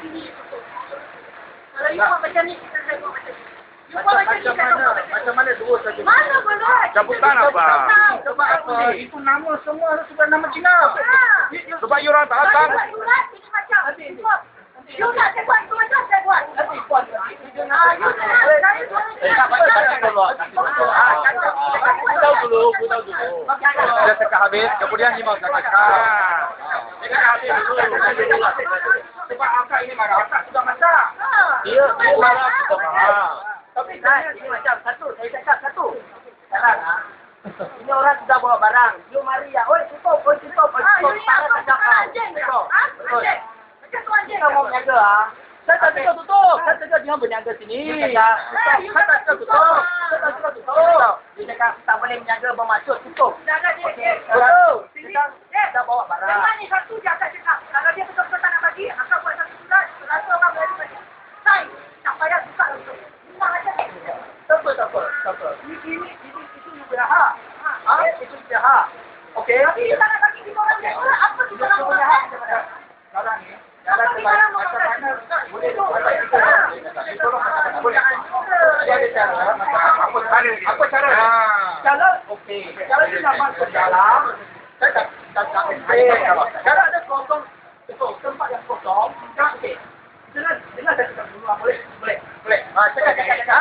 Ini tutup. Kalau you buat macam ni, kita saya buat macam ni. You buat macam ni, saya buat macam ni. Macam mana dua saja? Mana boleh? Cabutan apa? Sebab apa? Itu nama semua sudah nama Cina. Sebab you orang tak datang. You nak ini macam. You nak saya buat, you macam saya buat. Nanti puan. You nak, saya buat. Tahu dulu. Dia cakap habis, kemudian Imam cakap. Dia kata habis dulu. Sebab akak ini marah. Akak sudah masak. Dia marah kita marah. Tapi saya ini macam satu. Saya cakap satu. Sekarang ini orang sudah bawa barang. You mari ya. Oi, tutup. You nak apa? Anjing ke? Anjing. Macam tu anjing. Kita mau berniaga ah. Saya tak suka tutup. Saya cakap jangan berniaga sini. Saya tak suka tutup. Saya tak suka tutup. Dia cakap tak boleh berniaga bermaksud tutup. Jangan dia. Betul. Kita bawa barang. Memang ni satu je akak cakap. Kalau dia betul-betul tak nak bagi, akak buat satu surat. Rasa orang boleh bagi. Sign. Tak payah buka langsung. Memang aja. Tak apa. Ini itu juga hak. Itu juga hak. Okey. Tapi dia tak nak bagi kita orang dia. Apa kita nak buat? Sekarang ni. Jalan terbaik macam mana boleh apa cara? Kalau okey. Kalau dia nak masuk dalam, saya tak okey. Kalau ada kosong, betul tempat yang kosong, tak okey. Dengar saya cakap dulu boleh. Cakap.